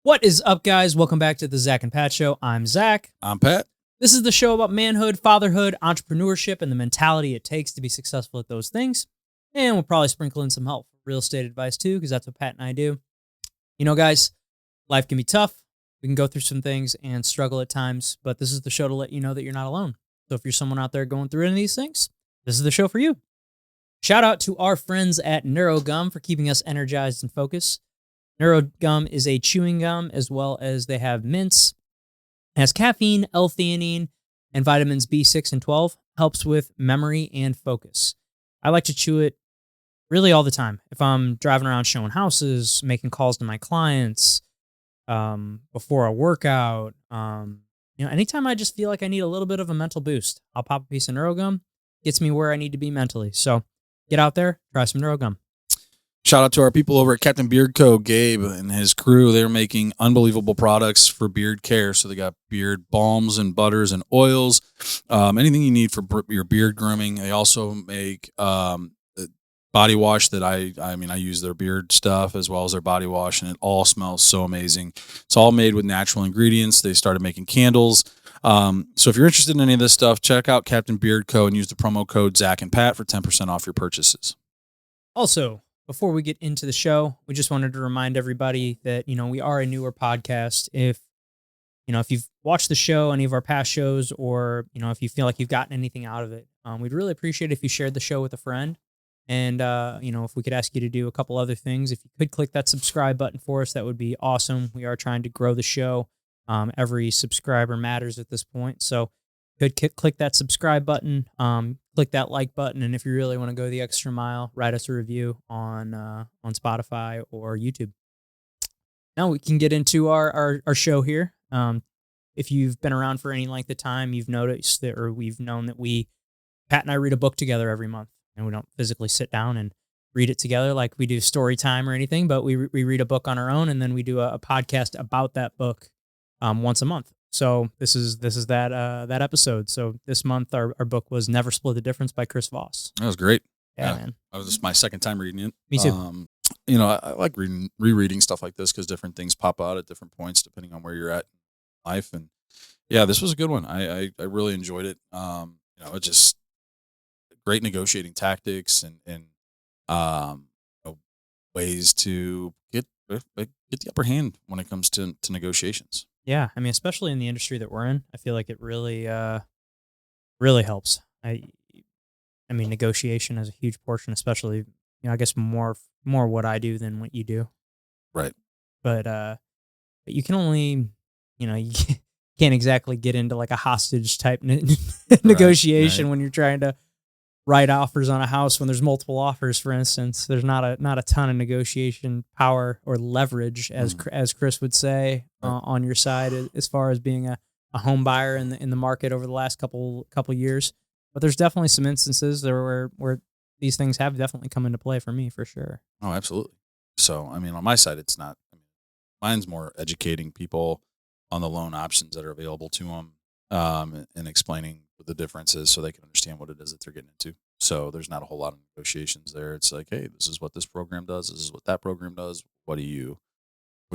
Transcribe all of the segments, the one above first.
What is up, guys? Welcome back to the Zach and Pat Show. I'm Zach. I'm Pat. This is the show about manhood, fatherhood, entrepreneurship, and the mentality it takes to be successful at those things. And we'll probably sprinkle in some help, real estate advice too, because that's what Pat and I do. You know, guys, life can be tough. We can go through some things and struggle at times, but this is the show to let you know that you're not alone. So if you're someone out there going through any of these things, this is the show for you. Shout out to our friends at NeuroGum for keeping us energized and focused. NeuroGum is a chewing gum, as well as they have mints. It has caffeine, L-theanine, and vitamins B6 and 12. Helps with memory and focus. I like to chew it really all the time. If I'm driving around showing houses, making calls to my clients, before a workout, anytime I just feel like I need a little bit of a mental boost, I'll pop a piece of NeuroGum. Gets me where I need to be mentally. So get out there, try some NeuroGum. Shout out to our people over at Captain Beard Co., Gabe and his crew. They're making unbelievable products for beard care. So they got beard balms and butters and oils, anything you need for your beard grooming. They also make body wash that I use their beard stuff as well as their body wash, and it all smells so amazing. It's all made with natural ingredients. They started making candles. So if you're interested in any of this stuff, check out Captain Beard Co. and use the promo code Zach and Pat for 10% off your purchases. Also, before we get into the show, we just wanted to remind everybody that, we are a newer podcast. If you've watched the show, any of our past shows, or, if you feel like you've gotten anything out of it, we'd really appreciate it if you shared the show with a friend. And, if we could ask you to do a couple other things, if you could click that subscribe button for us, that would be awesome. We are trying to grow the show. Every subscriber matters at this point. So could click that subscribe button, click that like button, and if you really want to go the extra mile, write us a review on Spotify or YouTube. Now we can get into our show here. If you've been around for any length of time, you've noticed that, or we've known that Pat and I read a book together every month, and we don't physically sit down and read it together like we do story time or anything, but we read a book on our own, and then we do a podcast about that book once a month. So this is that episode. So this month our book was Never Split the Difference by Chris Voss. That was great. Yeah, man. That was just my second time reading it. Me too. I like rereading stuff like this because different things pop out at different points depending on where you're at in life. And yeah, this was a good one. I really enjoyed it. It's just great negotiating tactics and ways to get the upper hand when it comes to negotiations. Yeah, I mean, especially in the industry that we're in, I feel like it really, really helps. I mean, negotiation is a huge portion, especially, I guess more what I do than what you do. Right. But you can only, you can't exactly get into like a hostage type negotiation when you're trying to write offers on a house when there's multiple offers. For instance, there's not a ton of negotiation power or leverage, as Chris would say, on your side as far as being a home buyer in the market over the last couple years. But there's definitely some instances there where these things have definitely come into play for me, for sure. Oh, absolutely. So, I mean, on my side, it's not. Mine's more educating people on the loan options that are available to them, and explaining what the difference is so they can understand what it is that they're getting into. So there's not a whole lot of negotiations there. It's like, hey, this is what this program does. This is what that program does. Which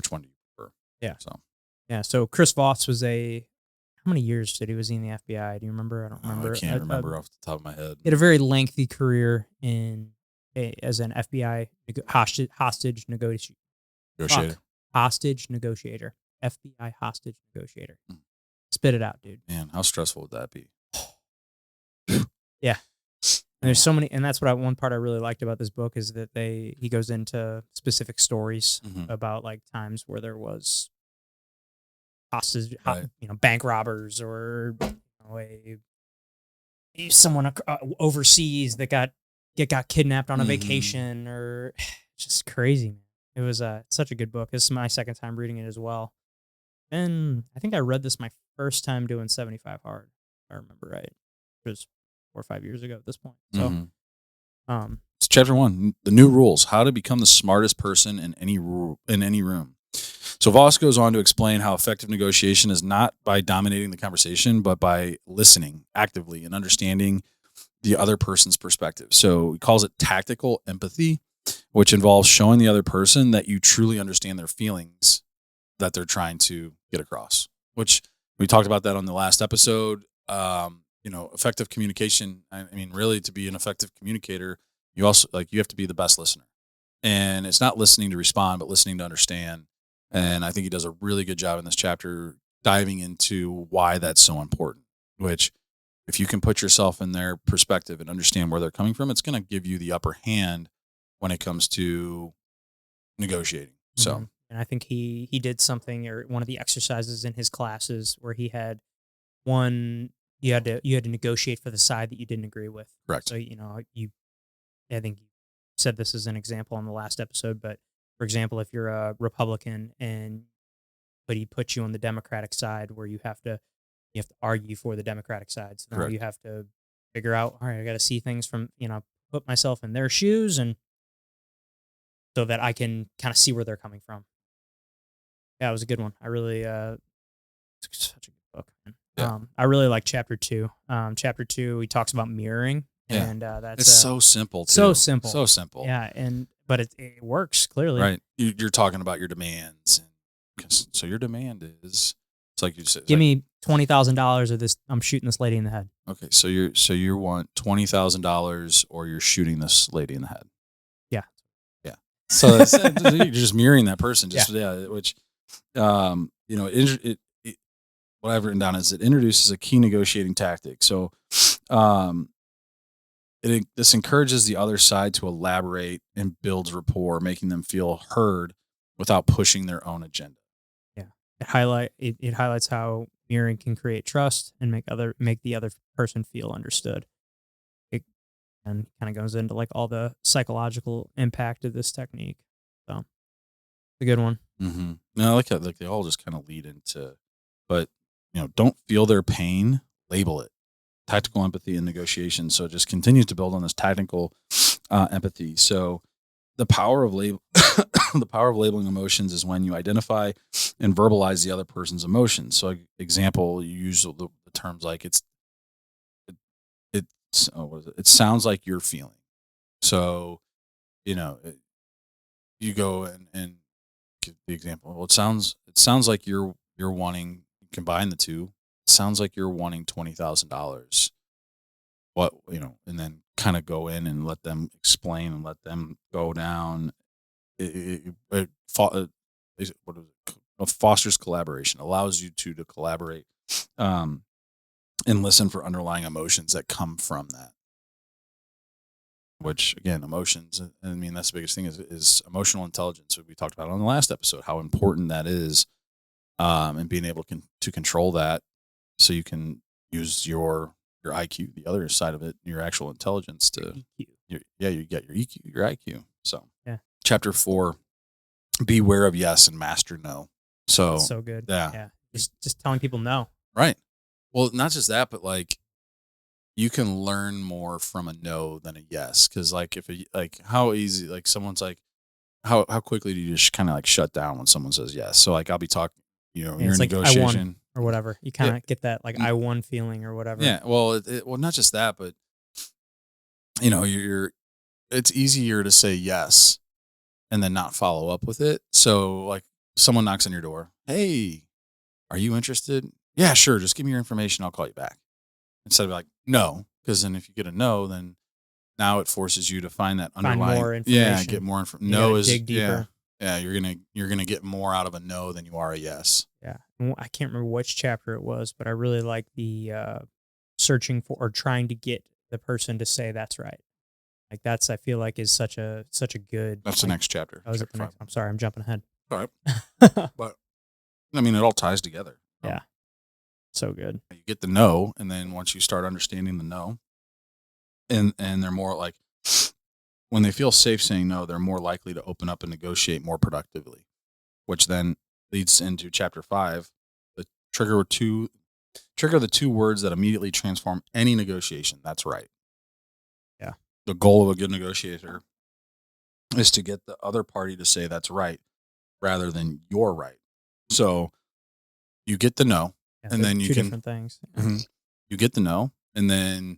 one do you prefer? Yeah. So Chris Voss was how many years was he in the FBI? Do you remember? I don't remember. I can't remember off the top of my head. He had a very lengthy career as an FBI hostage negotiator. Hostage negotiator. FBI hostage negotiator. Spit it out, dude. Man, how stressful would that be? Yeah. And there's so many, and that's what one part I really liked about this book is that he goes into specific stories about like times where there was hostage, bank robbers, or someone overseas that got kidnapped on a vacation, or just crazy, man. It was such a good book. This is my second time reading it as well. And I think I read this my first time doing 75 Hard, if I remember right. It was 4 or 5 years ago at this point. So, it's chapter 1, the new rules, how to become the smartest person in any room. So Voss goes on to explain how effective negotiation is not by dominating the conversation, but by listening actively and understanding the other person's perspective. So he calls it tactical empathy, which involves showing the other person that you truly understand their feelings that they're trying to get across, which we talked about that on the last episode. Effective communication. I mean, really, to be an effective communicator, you also you have to be the best listener. And it's not listening to respond, but listening to understand. And I think he does a really good job in this chapter diving into why that's so important, which if you can put yourself in their perspective and understand where they're coming from, it's going to give you the upper hand when it comes to negotiating. So, and I think he did something, or one of the exercises in his classes where he had one, you had to negotiate for the side that you didn't agree with. correct. So, I think you said this as an example on the last episode, but for example, if you're a Republican but he puts you on the Democratic side where you have to argue for the Democratic side. So now Correct. you have to figure out, all right, I got to see things from, put myself in their shoes, and so that I can kind of see where they're coming from. Yeah, it was a good one. I really, it's such a good book. Man. Yeah. I really like chapter 2. Chapter 2, he talks about mirroring. Yeah. And that's It's so simple, too. so simple. So simple. Yeah, but it works clearly. Right. You're talking about your demands. So your demand is, it's like you said, give me $20,000 of this. I'm shooting this lady in the head. Okay, so you want $20,000, or you're shooting this lady in the head. Yeah. So you're just mirroring that person. Which, what I've written down is it introduces a key negotiating tactic. So, this encourages the other side to elaborate and builds rapport, making them feel heard without pushing their own agenda. Yeah, it highlights how mirroring can create trust and make the other person feel understood. And kind of goes into like all the psychological impact of this technique. So, it's a good one. Mm-hmm. No, I like how they all just kind of lead into, but don't feel their pain. Label it. Tactical empathy in negotiation. So it just continues to build on this tactical empathy. So the power of the power of labeling emotions is when you identify and verbalize the other person's emotions. So, example, you use the terms like it sounds like you're feeling. So, you go and give the example. Well, it sounds like you're wanting, combine the two. It sounds like you're wanting $20,000. What, and then kind of go in and let them explain and let them go down. It fosters collaboration, allows you to collaborate, and listen for underlying emotions that come from that. Which, again, emotions, I mean, that's the biggest thing is emotional intelligence. We talked about it on the last episode, how important that is, and being able to control that so you can use your IQ, the other side of it, your actual intelligence to, you get your EQ, your IQ. So, yeah. Chapter 4, beware of yes and master no. So, that's so good. Yeah. Just telling people no. Right. Well, not just that, but you can learn more from a no than a yes. Cause how easy, someone's how quickly do you just kind of shut down when someone says yes? So I'll be talking, you're in negotiation. I won, or whatever. You kind of get that I won feeling or whatever. Yeah. Well, well, not just that, but it's easier to say yes and then not follow up with it. So someone knocks on your door. Hey, are you interested? Yeah, sure. Just give me your information. I'll call you back. Instead of no, because then if you get a no, then now it forces you to find that underlying more information. Yeah, get more information. No is dig deeper. Yeah. You're gonna get more out of a no than you are a yes. Yeah, I can't remember which chapter it was, but I really like the searching for or trying to get the person to say that's right. That's I feel like is such a good. That's the next chapter. Oh, is it the next? I'm sorry, I'm jumping ahead. All right, but I mean, it all ties together. Yeah. So good. You get the no, and then once you start understanding the no, and they're more when they feel safe saying no, they're more likely to open up and negotiate more productively, which then leads into chapter 5, the trigger the 2 words that immediately transform any negotiation. That's right. Yeah. The goal of a good negotiator is to get the other party to say that's right rather than you're right. So you get the no. Yeah, and then you can different things. Mm-hmm. You get the no, and then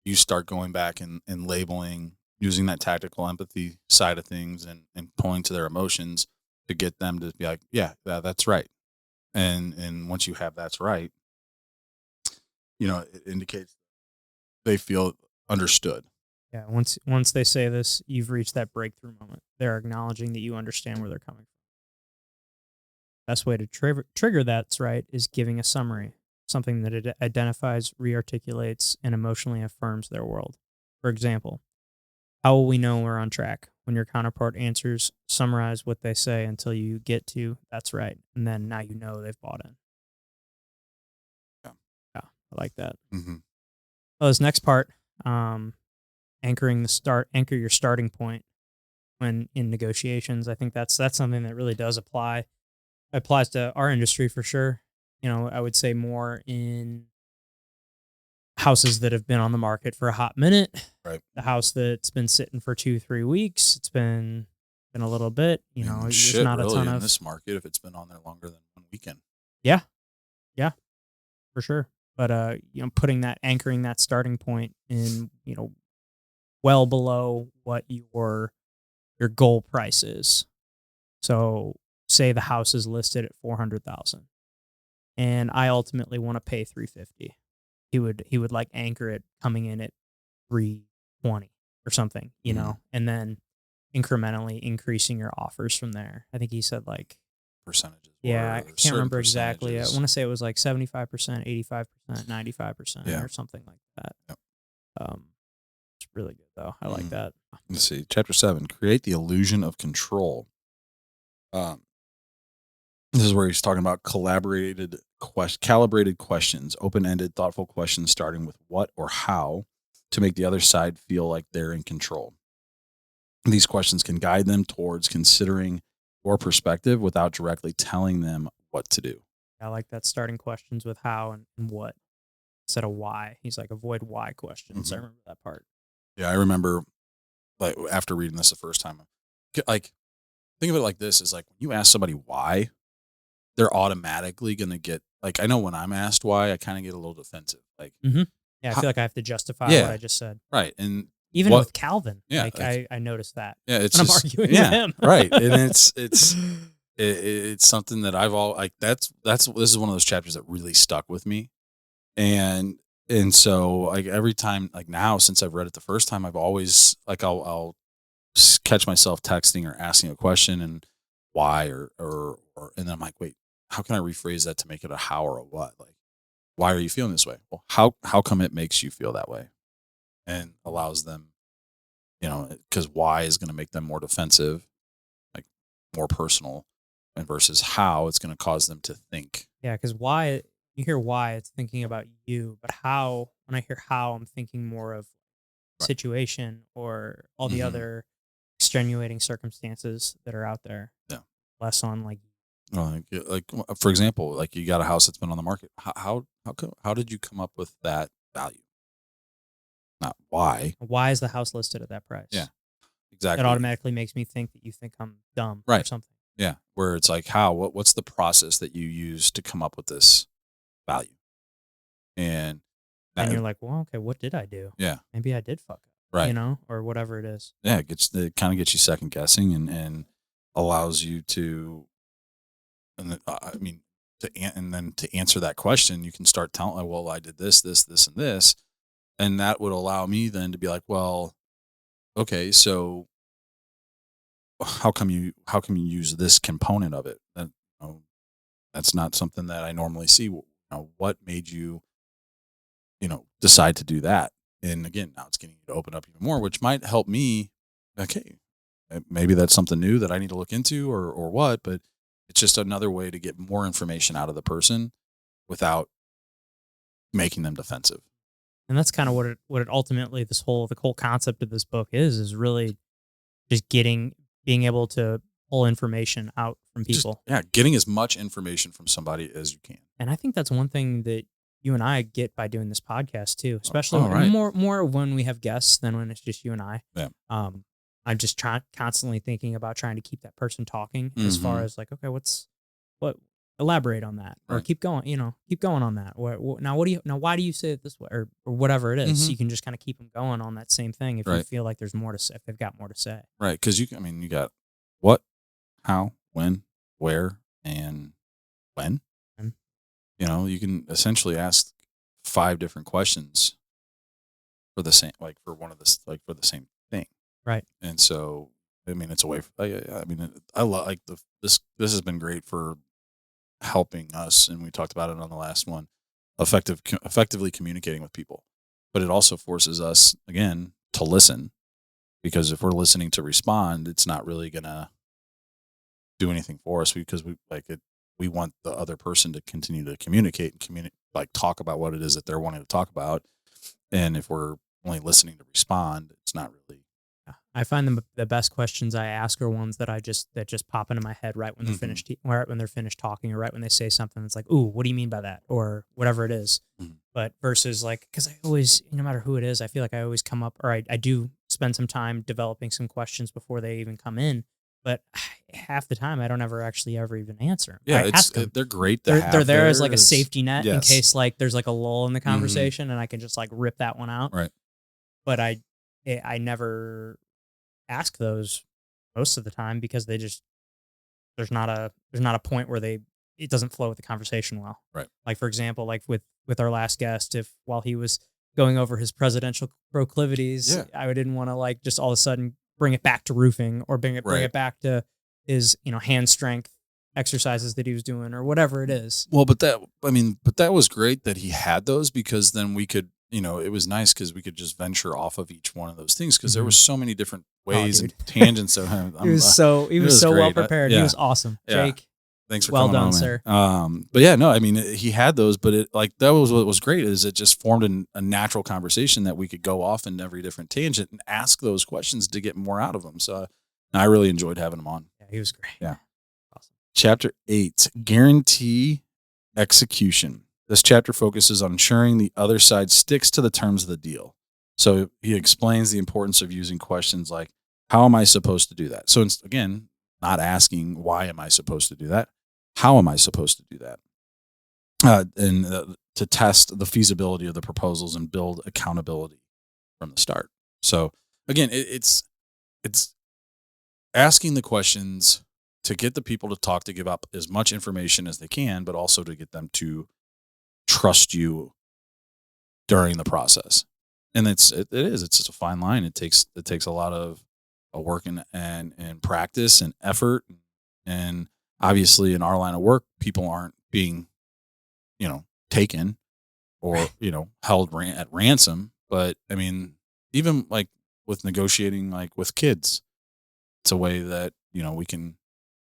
you start going back and labeling, using that tactical empathy side of things and pulling to their emotions, to get them to be like, yeah, that's right. And once you have that's right, it indicates they feel understood. Yeah, once they say this, you've reached that breakthrough moment. They're acknowledging that you understand where they're coming from. Best way to trigger that's right is giving a summary, something that it identifies, rearticulates, and emotionally affirms their world. For example, how will we know we're on track? When your counterpart answers, summarize what they say until you get to that's right, and then now you know they've bought in. Yeah. Yeah, I like that. Mm-hmm. Well, this next part, anchor your starting point when in negotiations. I think that's something that really does apply. It applies to our industry for sure. I would say more in houses that have been on the market for a hot minute. Right. The house that's been sitting for 2-3 weeks. It's been a little bit. There's not really a ton in of this market if it's been on there longer than one weekend. Yeah, yeah, for sure. But anchoring that starting point in well below what your goal price is. So say the house is listed at 400,000 and I ultimately want to pay 350. He would like anchor it coming in at 320 or something, and then incrementally increasing your offers from there. I think he said like percentages. Yeah, I can't remember exactly. I want to say it was like 75%, 85%, 95% or something like that. Yep. It's really good though. I like that. Let's see. Chapter 7, create the illusion of control. This is where he's talking about calibrated questions, open-ended, thoughtful questions starting with what or how to make the other side feel like they're in control. These questions can guide them towards considering your perspective without directly telling them what to do. I like that, starting questions with how and what instead of why. He's like, avoid why questions. I remember that part. Yeah, I remember like after reading this the first time, like think of it like this: is like when you ask somebody why, they're automatically going to get like, I know when I'm asked why, I kind of get a little defensive. Like, yeah, I feel like I have to justify what I just said. Right. And even with Calvin, yeah, I noticed that. Yeah, it's when just, I'm arguing with him. Right. And it's something that I've all like, this is one of those chapters that really stuck with me. And so like every time, like now, since I've read it the first time, I've always like, I'll catch myself texting or asking a question and why, or and then I'm like, wait, how can I rephrase that to make it a how or a what? Like, why are you feeling this way? Well, how come it makes you feel that way? And allows them, because why is going to make them more defensive, like more personal, and versus how it's going to cause them to think. Yeah, because why, you hear why, it's thinking about you, but how, when I hear how, I'm thinking more of situation or all the other extenuating circumstances that are out there. Yeah. Less on like, like for example, like you got a house that's been on the market. How did you come up with that value? Not why. Why is the house listed at that price? Yeah, exactly. It automatically makes me think that you think I'm dumb or something. Yeah, where it's like, what's the process that you use to come up with this value? And you're like, well, okay, what did I do? Yeah, maybe I did fuck up, right? Or whatever it is. Yeah, it kind of gets you second guessing and allows you to, and then to answer that question, you can start telling, well, I did this, this, this, and this. And that would allow me then to be like, well, okay, so how come you use this component of it? That's not something that I normally see. What made you, decide to do that? And again, now it's getting you to open up even more, which might help me. Okay, maybe that's something new that I need to look into or what, but it's just another way to get more information out of the person without making them defensive. And that's kind of what it ultimately, the whole concept of this book is really just being able to pull information out from people. Getting as much information from somebody as you can. And I think that's one thing that you and I get by doing this podcast too, especially more when we have guests than when it's just you and I. Yeah. I'm just constantly thinking about trying to keep that person talking as far as like, okay, elaborate on that or keep going on that. Why do you say it this way or whatever it is? You can just kind of keep them going on that same thing if you feel like there's more to say, if they've got more to say. Right. Cause you got what, how, when, where, and when. Mm. You can essentially ask 5 different questions for the same, like for one of this, like for the same thing. Right. And so, I mean, it's a way. I mean, I love like this. This has been great for helping us, and we talked about it on the last one. Effectively communicating with people, but it also forces us again to listen, because if we're listening to respond, it's not really gonna do anything for us, because we like it. We want the other person to continue to communicate and like talk about what it is that they're wanting to talk about. And if we're only listening to respond, it's not really. Yeah. I find the best questions I ask are ones that that just pop into my head right when they're finished, right when they're finished talking, or right when they say something that's like, "Ooh, what do you mean by that?" or whatever it is. Mhm. But versus like, because I always, no matter who it is, I feel like I always come up, or I do spend some time developing some questions before they even come in. But half the time, I don't ever even answer 'em. Yeah, I ask them. they're great to They're have. there as like a It's- safety net in yes. case like there's like a lull in the conversation, and I can just like rip that one out. Right. But I never ask those most of the time, because they just there's not a point where it doesn't flow with the conversation well. Right. Like for example, like with our last guest, if while he was going over his presidential proclivities, Yeah. I didn't want to like just all of a sudden bring it back to roofing, or bring Right. it back to his hand strength exercises that he was doing, or whatever it is. Well, but that was great that he had those, because then we could, it was nice because we could just venture off of each one of those things, because there Mhm. was so many different ways and dude. tangents. So He was so great. well prepared. He Yeah. was awesome. Yeah. Jake, Thanks for well coming done, on, man. sir. But yeah, no, I mean, he had those, but it like that was what was great, is it just formed a natural conversation that we could go off in every different tangent and ask those questions to get more out of them. So I really enjoyed having him on. Yeah, he was great. Yeah. Awesome. Chapter 8, guarantee execution. This chapter focuses on ensuring the other side sticks to the terms of the deal. So he explains the importance of using questions like, how am I supposed to do that? So it's, again, not asking, why am I supposed to do that? How am I supposed to do that? And to test the feasibility of the proposals and build accountability from the start. So again, it's asking the questions to get the people to talk, to give up as much information as they can, but also to get them to trust you during the process. And it's just a fine line. It takes a lot of work and practice and effort. And obviously in our line of work, people aren't being, taken or, held at ransom. But I mean, even like with negotiating, like with kids, it's a way that, we can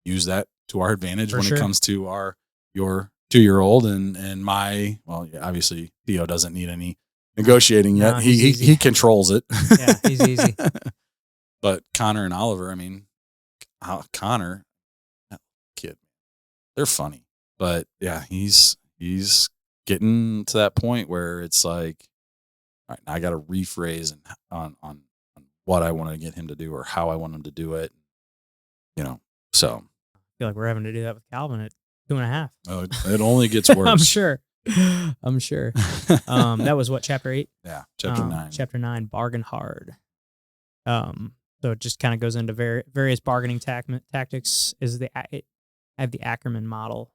use that to our advantage For when sure. it comes to your 2-year-old and my, well, yeah, obviously Theo doesn't need any negotiating yet. No, he's easy. He controls it. Yeah, he's easy. But Connor and Oliver, I mean, Connor, that kid, they're funny. But yeah, he's getting to that point where it's like, all right, now I got to rephrase on what I want to get him to do or how I want him to do it. So I feel like we're having to do that with Calvin at 2.5. it only gets worse. I'm sure. That was what, chapter 8? Yeah, chapter 9. Chapter 9, bargain hard. So it just kind of goes into various bargaining tactics. I have the Ackerman model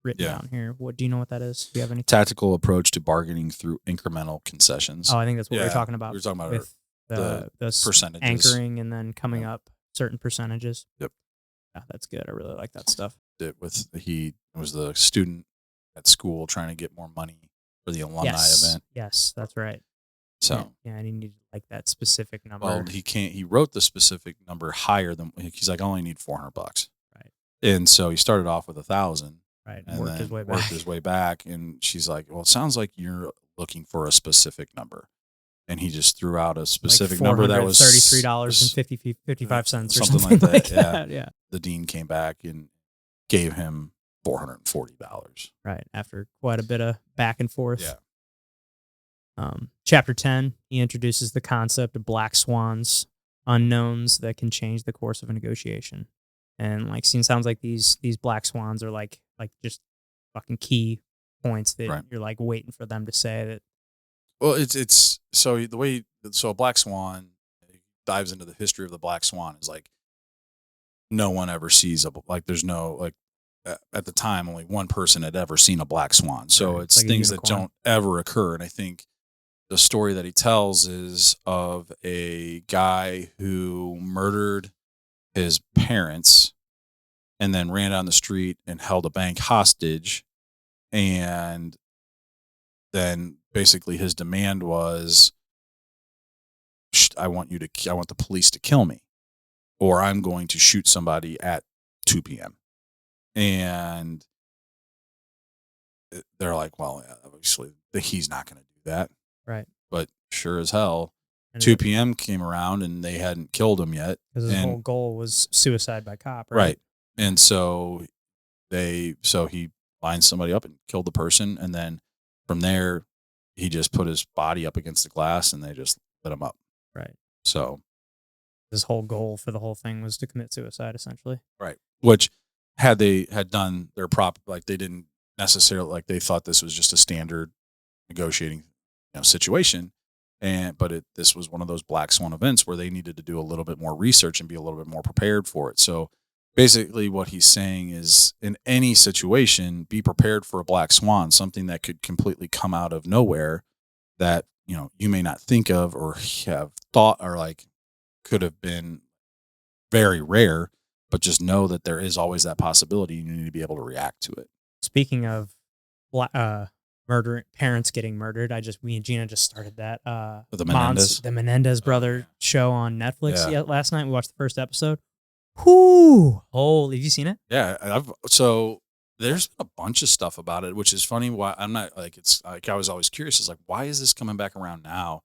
written down here. What do you know what that is? Do you have any tactical approach to bargaining through incremental concessions? Oh, I think that's what we're talking about. We were talking about with the percentages, anchoring, and then coming up certain percentages. Yep. Yeah, that's good. I really like that stuff. He was the student at school trying to get more money for the alumni event. Yes, that's right. So yeah, and he needed like that specific number. Well, he wrote the specific number higher than he's like, I only need $400. Right. And so he started off with 1,000. Right. And worked his way back. And she's like, well, it sounds like you're looking for a specific number. And he just threw out a specific number that was $33.55 or something like that. Yeah. The dean came back and gave him $440. Right. After quite a bit of back and forth. Yeah. Chapter 10, he introduces the concept of black swans, unknowns that can change the course of a negotiation. And sounds like these black swans are like just fucking key points that you're like waiting for them to say that. Well, it's so a black swan dives into the history of the black swan is like no one ever sees there's no at the time only one person had ever seen a black swan. So Right. it's Like a things that unicorn. don't ever occur. And I think the story that he tells is of a guy who murdered his parents and then ran down the street and held a bank hostage. And then basically his demand was, I want the police to kill me, or I'm going to shoot somebody at 2 p.m. And they're like, well, obviously he's not going to do that. Right. But sure as hell, And 2 p.m. came around and they hadn't killed him yet. because his whole goal was suicide by cop. Right. And so he lined somebody up and killed the person. And then from there, he just put his body up against the glass and they just lit him up. Right. So his whole goal for the whole thing was to commit suicide, essentially. right. Which had they had done their they didn't necessarily, they thought this was just a standard negotiating situation. But this was one of those black swan events where they needed to do a little bit more research and be a little bit more prepared for it. So basically what he's saying is, in any situation, be prepared for a black swan, something that could completely come out of nowhere that, you may not think of or have thought, or could have been very rare, but just know that there is always that possibility and you need to be able to react to it. Speaking of parents getting murdered, me and Gina just started that the Menendez brother show on Netflix last night. We watched the first episode. Whoo! Holy, have you seen it? Yeah, so there's been a bunch of stuff about it, which is funny. Why I'm not it's I was always curious. Is why is this coming back around now?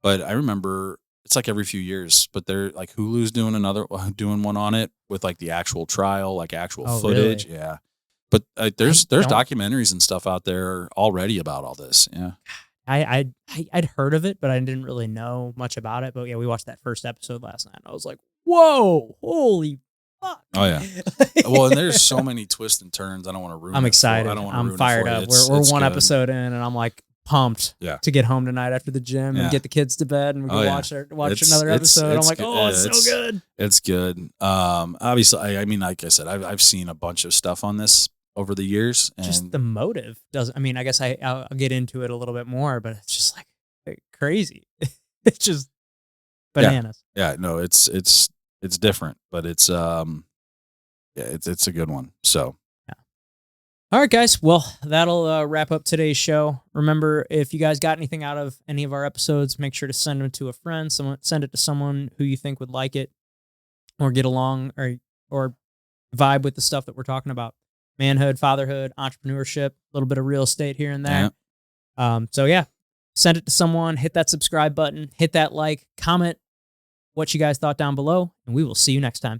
But I remember it's every few years. But they're Hulu's doing one on it with the actual trial, actual footage. Really? Yeah. But there's documentaries and stuff out there already about all this. Yeah. I'd heard of it, but I didn't really know much about it. But yeah, we watched that first episode last night. I was like, whoa, holy fuck. Oh yeah. Well, and there's so many twists and turns. I don't want to ruin it. I'm excited. I'm fired up. We're one episode in and I'm pumped to get home tonight after the gym and get the kids to bed and we can watch another episode. I'm it's so good. It's good. Obviously, I mean, like I said, I've seen a bunch of stuff on this over the years. And just the motive doesn't. I mean, I guess I'll get into it a little bit more, but it's just crazy. It's just bananas. Yeah, no, it's different, but it's a good one. So. All right, guys. Well, that'll wrap up today's show. Remember, if you guys got anything out of any of our episodes, make sure to send them to a friend. Send it to someone who you think would like it, or get along, or vibe with the stuff that we're talking about: manhood, fatherhood, entrepreneurship, a little bit of real estate here and there. So send it to someone. Hit that subscribe button. Hit that like. Comment what you guys thought down below, and we will see you next time.